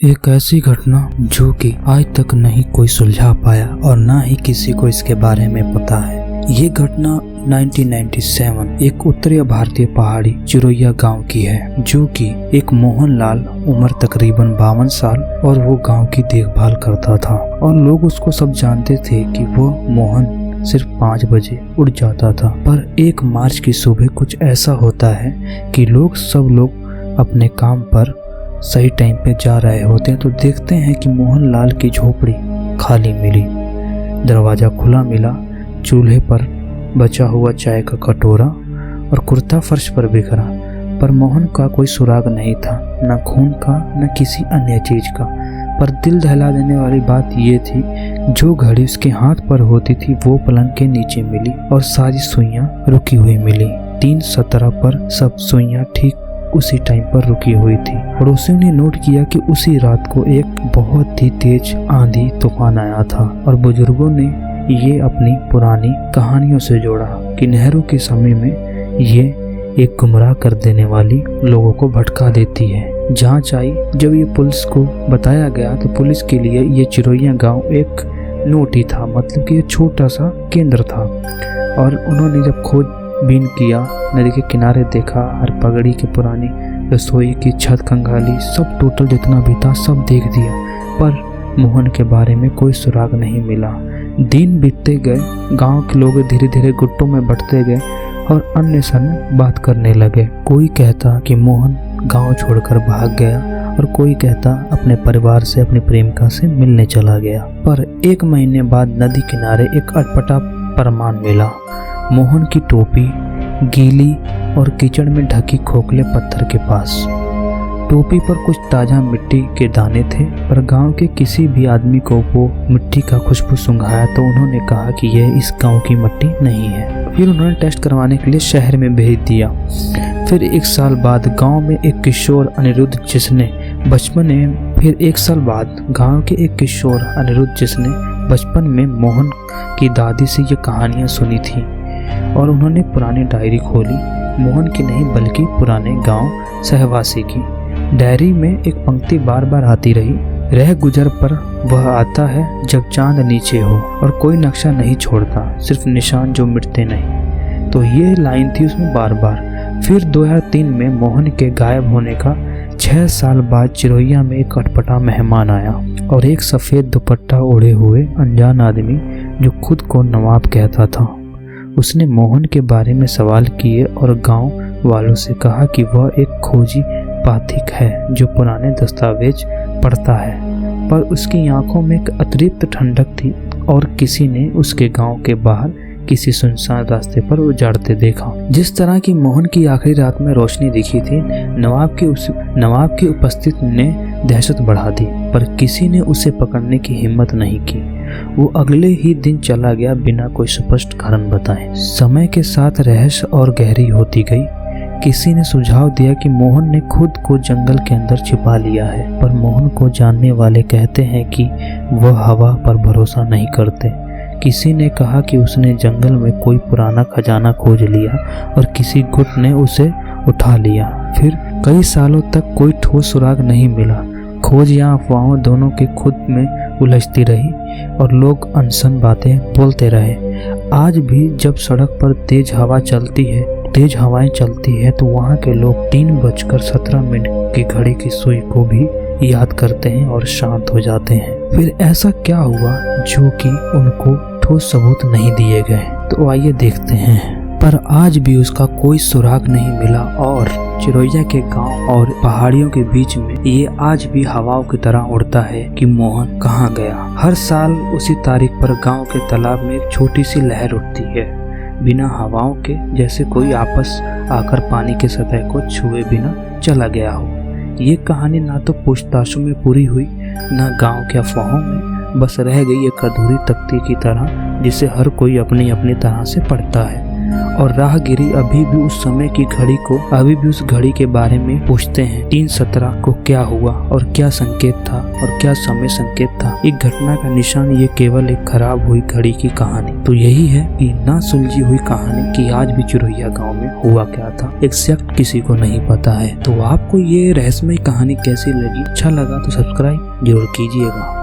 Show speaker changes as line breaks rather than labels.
एक ऐसी घटना जो कि आज तक नहीं कोई सुलझा पाया और ना ही किसी को इसके बारे में पता है। ये घटना 1997 एक उत्तरी भारतीय पहाड़ी चिरैया गांव की है, जो कि एक मोहनलाल उम्र तकरीबन 52 साल और वो गांव की देखभाल करता था और लोग उसको सब जानते थे कि वो मोहन सिर्फ 5 बजे उठ जाता था। पर 1 मार्च की सुबह कुछ ऐसा होता है कि सब लोग अपने काम पर सही टाइम पे जा रहे होते हैं तो देखते हैं कि मोहनलाल की झोपड़ी खाली मिली। दरवाजा खुला मिला, चूल्हे पर बचा हुआ चाय का कटोरा और कुर्ता फर्श पर बिखरा, पर मोहन का कोई सुराग नहीं था, न खून का न किसी अन्य चीज का। पर दिल दहला देने वाली बात ये थी, जो घड़ी उसके हाथ पर होती थी वो पलंग के नीचे मिली और सारी सुइयां रुकी हुई मिली। 3:17 पर सब सुइयां ठीक उसी टाइम पर रुकी हुई थी। पड़ोसियों ने नोट किया कि उसी रात को एक बहुत ही तेज आंधी तूफान आया था और बुजुर्गों ने ये अपनी पुरानी कहानियों से जोड़ा कि नहरों के समय में ये एक गुमराह कर देने वाली लोगों को भटका देती है। जांच आई, जब ये पुलिस को बताया गया तो पुलिस के लिए ये चिरैया गांव एक नोट ही था, मतलब कि ये छोटा सा केंद्र था। और उन्होंने जब खोज बीन किया, नदी के किनारे देखा, हर पगड़ी की पुरानी रसोई की छत खंगाली, सब टोटल जितना भी था सब देख दिया, पर मोहन के बारे में कोई सुराग नहीं मिला। दिन बीतते गए, गांव के लोग धीरे धीरे गुट्टों में बंटते गए और अन्य सन बात करने लगे। कोई कहता कि मोहन गांव छोड़कर भाग गया और कोई कहता अपने परिवार से, अपनी प्रेमिका से मिलने चला गया। पर 1 महीने बाद नदी किनारे एक अटपटा प्रमाण मिला। मोहन की टोपी गीली और कीचड़ में ढकी खोखले पत्थर के पास। टोपी पर कुछ ताजा मिट्टी के दाने थे, पर गांव के किसी भी आदमी को वो मिट्टी का खुशबू सूंघाया तो उन्होंने कहा कि यह इस गांव की मिट्टी नहीं है। फिर उन्होंने टेस्ट करवाने के लिए शहर में भेज दिया। फिर 1 साल बाद गांव में एक किशोर अनिरुद्ध, जिसने बचपन में मोहन की दादी से ये कहानियां सुनी थी और उन्होंने पुरानी डायरी खोली, मोहन की नहीं बल्कि पुराने गांव सहवासी की। डायरी में एक पंक्ति बार बार आती रही, रह गुजर पर वह आता है जब चांद नीचे हो और कोई नक्शा नहीं छोड़ता, सिर्फ निशान जो मिटते नहीं। तो ये लाइन थी उसमें बार बार। फिर 2003 में मोहन के गायब होने का 6 साल बाद चिरैया में एक अटपटा मेहमान आया और एक सफ़ेद दुपट्टा ओढ़े हुए अनजान आदमी जो खुद को नवाब कहता था। उसने मोहन के बारे में सवाल किए और गांव वालों से कहा कि वह एक खोजी पाथिक है जो पुराने दस्तावेज पढ़ता है। पर उसकी आंखों में एक अतिरिक्त ठंडक थी और किसी ने उसके गांव के बाहर किसी सुनसान रास्ते पर उजाड़ते देखा। जिस तरह की मोहन की आखिरी रात में रोशनी दिखी थी, नवाब की उपस्थिति ने दहशत बढ़ा दी, पर किसी ने उसे पकड़ने की हिम्मत नहीं की। वो अगले ही दिन चला गया बिना कोई स्पष्ट कारण बताए। समय के साथ रहस्य और गहरी होती गई। किसी ने सुझाव दिया कि मोहन ने खुद को जंगल के अंदर छिपा लिया है, पर मोहन को जानने वाले कहते हैं कि वह हवा पर भरोसा नहीं करते। किसी ने कहा कि उसने जंगल में कोई पुराना खजाना खोज लिया और किसी गुट ने उसे उठा लिया। फिर कई सालों तक कोई ठोस सुराग नहीं मिला। खोज या अफवाहों दोनों के खुद में उलझती रही और लोग अनसन बातें बोलते रहे। आज भी जब सड़क पर तेज हवाएं चलती है तो वहाँ के लोग 3:17 की घड़ी की सुई को भी याद करते हैं और शांत हो जाते हैं। फिर ऐसा क्या हुआ जो कि उनको ठोस सबूत नहीं दिए गए, तो आइए देखते हैं। पर आज भी उसका कोई सुराग नहीं मिला और चिरैया के गांव और पहाड़ियों के बीच में ये आज भी हवाओं की तरह उड़ता है कि मोहन कहाँ गया। हर साल उसी तारीख पर गांव के तालाब में एक छोटी सी लहर उठती है, बिना हवाओं के, जैसे कोई आपस आकर पानी के सतह को छुए बिना चला गया हो। ये कहानी ना तो पूछताछों में पूरी हुई, ना गांव के अफवाहों में, बस रह गई एक अधूरी तख्ती की तरह जिसे हर कोई अपनी अपनी तरह से पढ़ता है। और राहगीरी अभी भी उस समय की घड़ी को, अभी भी उस घड़ी के बारे में पूछते हैं। 3:17 को क्या हुआ और क्या संकेत था और क्या समय संकेत था। एक घटना का निशान ये केवल एक खराब हुई घड़ी की कहानी। तो यही है ये ना सुलझी हुई कहानी कि आज भी चिरैया गांव में हुआ क्या था, एग्जैक्ट किसी को नहीं पता है। तो आपको ये रहस्यमय कहानी कैसी लगी? अच्छा लगा तो सब्सक्राइब जरूर कीजिएगा।